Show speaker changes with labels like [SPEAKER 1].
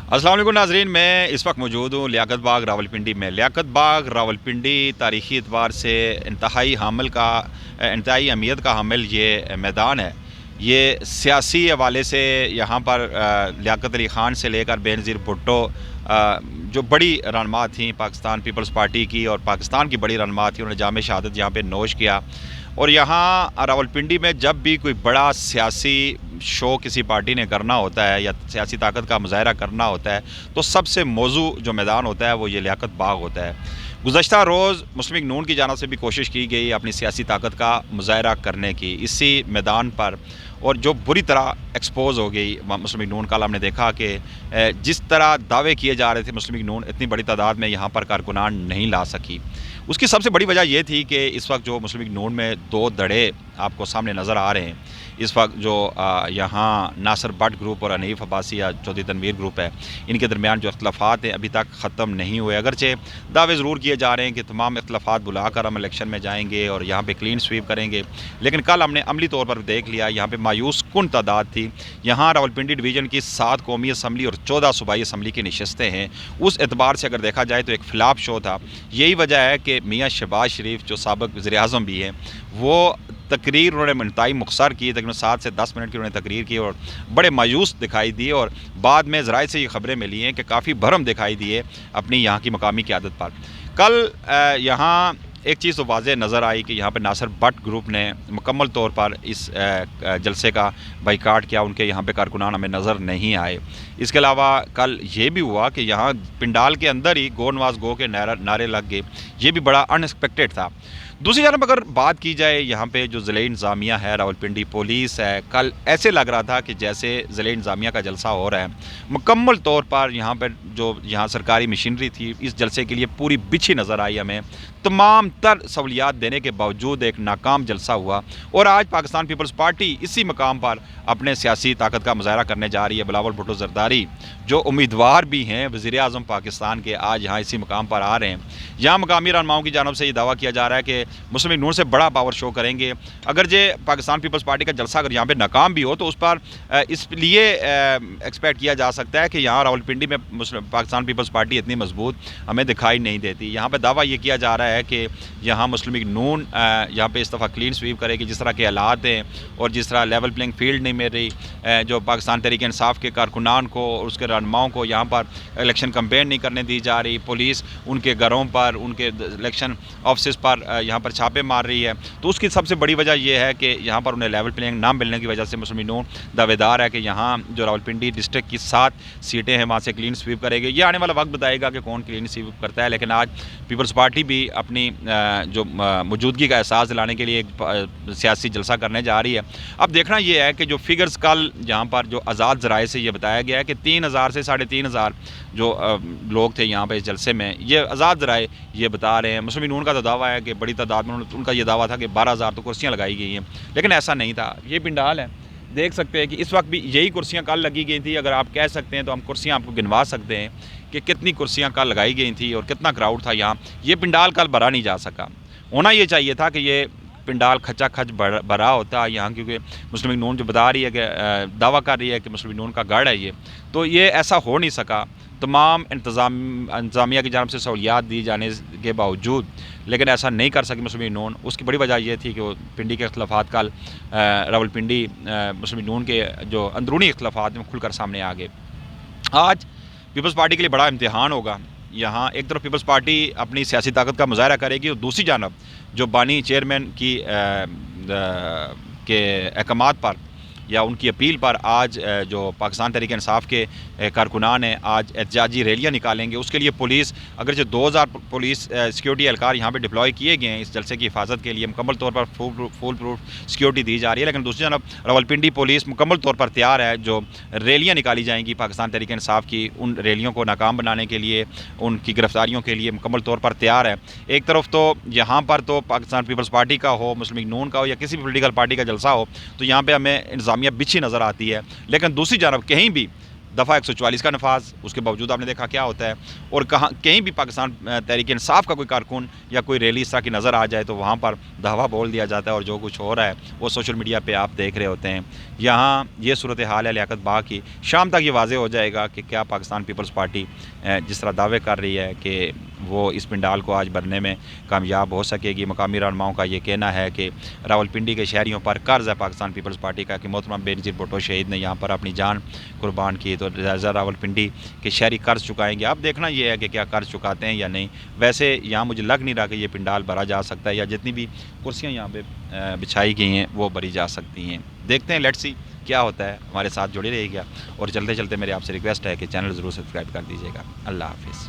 [SPEAKER 1] अस्सलाम वालेकुम नाजरीन, मैं इस वक्त मौजूद हूँ लियाकत बाग रावलपिंडी में। लियाकत बाग रावलपिंडी तारीख़ी एतबार से इंतहाई अहमियत का हामिल ये मैदान है। ये सियासी हवाले से यहाँ पर लियाकत अली ख़ान से लेकर बेनज़ीर भुट्टो जो बड़ी रहनुमा थी पाकिस्तान पीपल्स पार्टी की और पाकिस्तान की बड़ी रहनुमा थी, उन्होंने जाम शहादत यहाँ पे नोश किया। और यहाँ रावलपिंडी में जब भी कोई बड़ा सियासी शो किसी पार्टी ने करना होता है या सियासी ताकत का मुजाहरा करना होता है तो सबसे मौजू जो मैदान होता है वो ये लियाकत बाग होता है। गुज़श्ता रोज़ मुस्लिम लीग नून की जानिब से भी कोशिश की गई अपनी सियासी ताकत का मुजाहरा करने की इसी मैदान पर, और जो बुरी तरह एक्सपोज हो गई मुस्लिम लीग नून। कल हमने देखा कि जिस तरह दावे किए जा रहे थे मुस्लिम लीग नून इतनी बड़ी तादाद में यहाँ पर कारकुनान नहीं ला सकी। उसकी सबसे बड़ी वजह यह थी कि इस वक्त जो मुस्लिम लीग नून में दो धड़े आपको सामने नज़र आ रहे हैं। इस वक्त जो यहाँ नासिर भट्ट ग्रुप और हनीफ अब्बासी या चौधरी तनवीर ग्रुप है, इनके दरमियान जो इख्तलाफात हैं अभी तक ख़त्म नहीं हुए। अगरचे दावे ज़रूर किए जा रहे हैं कि तमाम इख्तलाफात बुलाकर हम इलेक्शन में जाएंगे और यहाँ पे क्लीन स्वीप करेंगे, लेकिन कल हमने अमली तौर पर देख लिया यहाँ पे मायूस कुन तादाद थी। यहाँ रावलपिंडी डिवीज़न की 7 कौमी असम्बली और 14 सूबाई असम्बली की नशस्तें हैं। उस एतबार से अगर देखा जाए तो एक फ्लॉप शो था। यही वजह है कि मियाँ शहबाज शरीफ जो साबिक़ वज़ीर-ए-आज़म भी हैं, वो तकरीर उन्होंने इंतहाई मुख्तसर की, तकरीबन 7 से 10 मिनट की उन्होंने तकरीर की और बड़े मायूस दिखाई दिए। और बाद में ज़राए से ये ख़बरें मिली हैं कि काफ़ी भरम दिखाई दिए अपनी यहाँ की मकामी क़यादत पर। कल यहाँ एक चीज़ तो वाज़ेह नज़र आई कि यहाँ पर नासिर भट्ट ग्रुप ने मुकम्मल तौर पर इस जलसे का बाइकाट किया, उनके यहाँ पे कारकुनान हमें नज़र नहीं आए। इसके अलावा कल ये भी हुआ कि यहाँ पिंडाल के अंदर ही गो नवाज गो के नारे लग गए, ये भी बड़ा अनएक्सपेक्टेड था। दूसरी जानब अगर बात की जाए यहाँ पे जो ज़िले इंतज़ामिया है, रावलपिंडी पुलिस है, कल ऐसे लग रहा था कि जैसे ज़िले इंतज़ामिया का जलसा हो रहा है। मुकम्मल तौर पर यहाँ पर जो यहाँ सरकारी मशीनरी थी इस जलसे के लिए पूरी बिछी नज़र आई हमें। तमाम तर सहूलियात देने के बावजूद एक नाकाम जलसा हुआ और आज पाकिस्तान पीपल्स पार्टी इसी मकाम पर अपने सियासी ताकत का मुजाहरा करने जा रही है। बिलावल भुट्टो ज़रदारी जो उम्मीदवार भी हैं वज़ीर-ए-आज़म पाकिस्तान के, आज यहाँ इसी मकाम पर आ रहे हैं। यहाँ मकामी रहनुमाओं की जानिब से ये दावा किया जा रहा है कि मुस्लिम लीग नून से बड़ा पावर शो करेंगे। अगर जे पाकिस्तान पीपल्स पार्टी का जलसा अगर यहाँ पे नाकाम भी हो तो उस पर इसलिए एक्सपेक्ट किया जा सकता है कि यहाँ रावलपिंडी में पाकिस्तान पीपल्स पार्टी इतनी मजबूत हमें दिखाई नहीं देती। यहाँ पे दावा ये किया जा रहा है कि यहाँ मुस्लिम लीग नून यहाँ पे इस दफ़ा क्लीन स्वीप करेगी। जिस तरह के हालात हैं और जिस तरह लेवल प्लेइंग फील्ड नहीं मिल रही, जो पाकिस्तान तहरीक इंसाफ के कारकुनान को और उसके रहनुमाओं को यहाँ पर इलेक्शन कैंपेन नहीं करने दी जा रही, पुलिस उनके घरों पर उनके इलेक्शन ऑफिस पर यहाँ पर छापे मार रही है, तो उसकी सबसे बड़ी वजह यह है कि यहाँ पर उन्हें लेवल प्लेइंग ना मिलने की वजह से मुस्लिम लीग नून दावेदार है कि यहाँ जो रावलपिंडी डिस्ट्रिक्ट की 7 सीटें हैं वहाँ से क्लीन स्वीप करेगी। ये आने वाला वक्त बताएगा कि कौन क्लीन स्वीप करता है, लेकिन आज पीपल्स पार्टी भी अपनी जो मौजूदगी का एहसास दिलाने के लिए एक सियासी जलसा करने जा रही है। अब देखना ये है कि जो फिगर्स कल यहाँ पर जो आज़ाद ज़राए से ये बताया गया है कि 3000 से 3500 जो लोग थे यहाँ पे इस जलसे में, ये आज़ाद ज़राए ये बता रहे हैं। मुस्लिम लीग नून का तो दावा है कि बड़ी तादाद में उनका ये दावा था कि 12000 तो कुर्सियाँ लगाई गई हैं, लेकिन ऐसा नहीं था। ये पिंडाल है, देख सकते हैं कि इस वक्त भी यही कुर्सियाँ कल लगी गई थी। अगर आप कह सकते हैं तो हम कुर्सियाँ आपको गिनवा सकते हैं कि कितनी कुर्सियाँ कल लगाई गई थी और कितना क्राउड था यहाँ। ये पिंडाल कल भरा नहीं जा सका। होना ये चाहिए था कि ये पिंडाल खचा खच भरा होता है यहाँ, क्योंकि मुस्लिम लीग नून जो बता रही है कि दावा कर रही है कि मुस्लिम लीग नून का गढ़ है ये, तो ये ऐसा हो नहीं सका। तमाम इंतज़ामिया की जानिब से सहूलियात दी जाने के बावजूद लेकिन ऐसा नहीं कर सकी मुस्लिम लीग नून। उसकी बड़ी वजह यह थी कि वो पिंडी के इख्तलाफात कल रावलपिंडी मुस्लिम लीग नून के जो अंदरूनी इख्तलाफात हैं खुलकर सामने आ गए। आज पीपल्स पार्टी के लिए बड़ा इम्तिहान होगा। यहाँ एक तरफ पीपल्स पार्टी अपनी सियासी ताकत का मुजाहरा करेगी और दूसरी जानब जो बानी चेयरमैन की के अहकामात पर या उनकी अपील पर आज जो पाकिस्तान तहरीक इंसाफ के कारकुनान हैं आज एहतजाजी रैलियाँ निकालेंगे। उसके लिए पुलिस अगरचे 2000 पुलिस सिक्योरिटी एहलकार यहाँ पे डिप्लॉय किए गए हैं इस जलसे की हिफाजत के लिए। मुकम्मल तौर पर फुल प्रूफ सिक्योरिटी दी जा रही है, लेकिन दूसरी जानब रावलपिंडी पुलिस मुकम्मल तौर पर तैयार है। जो रैलियाँ निकाली जाएंगी पाकिस्तान तहरीक इंसाफ की, उन रैलियों को नाकाम बनाने के लिए, उनकी गिरफ्तारियों के लिए मुकम्मल तौर पर तैयार है। एक तरफ तो यहाँ पर तो पाकिस्तान पीपल्स पार्टी का हो, मुस्लिम लीग नून का हो या किसी भी पोलिटिकल पार्टी का जलसा हो, तो यहाँ पर हमें इंतज़ामिया बिछी नज़र आती है, लेकिन दूसरी जानब कहीं भी دفعہ 144 کا نفاذ، اس کے باوجود آپ نے دیکھا کیا ہوتا ہے، اور کہیں بھی پاکستان تحریک انصاف کا کوئی کارکن یا کوئی ریلی اس طرح کی نظر آ جائے تو وہاں پر دھاوا بول دیا جاتا ہے، اور جو کچھ ہو رہا ہے وہ سوشل میڈیا پہ آپ دیکھ رہے ہوتے ہیں۔ یہاں یہ صورتحال ہے لیاقت باغ کی، شام تک یہ واضح ہو جائے گا کہ کیا پاکستان پیپلز پارٹی جس طرح دعوے کر رہی ہے کہ وہ اس پنڈال کو آج بھرنے میں کامیاب ہو سکے گی۔ مقامی رہنماؤں کا یہ کہنا ہے کہ راولپنڈی کے شہریوں پر قرض ہے پاکستان پیپلز پارٹی کا کہ محترم بے نظیر بھٹو شہید نے یہاں پر اپنی جان قربان کی، تو لہٰذا راولپنڈی کے شہری قرض چکائیں گے۔ اب دیکھنا یہ ہے کہ کیا قرض چکاتے ہیں یا نہیں۔ ویسے یہاں مجھے لگ نہیں رہا کہ یہ پنڈال بھرا جا سکتا ہے، یا جتنی بھی کرسیاں یہاں پہ بچھائی گئی ہیں وہ بھری جا سکتی ہیں۔ دیکھتے ہیں، لیٹس سی کیا ہوتا ہے۔ ہمارے ساتھ جڑے رہیے گا، اور چلتے چلتے میرے آپ سے ریکویسٹ ہے کہ چینل ضرور سبسکرائب کر دیجیے گا۔ اللہ حافظ۔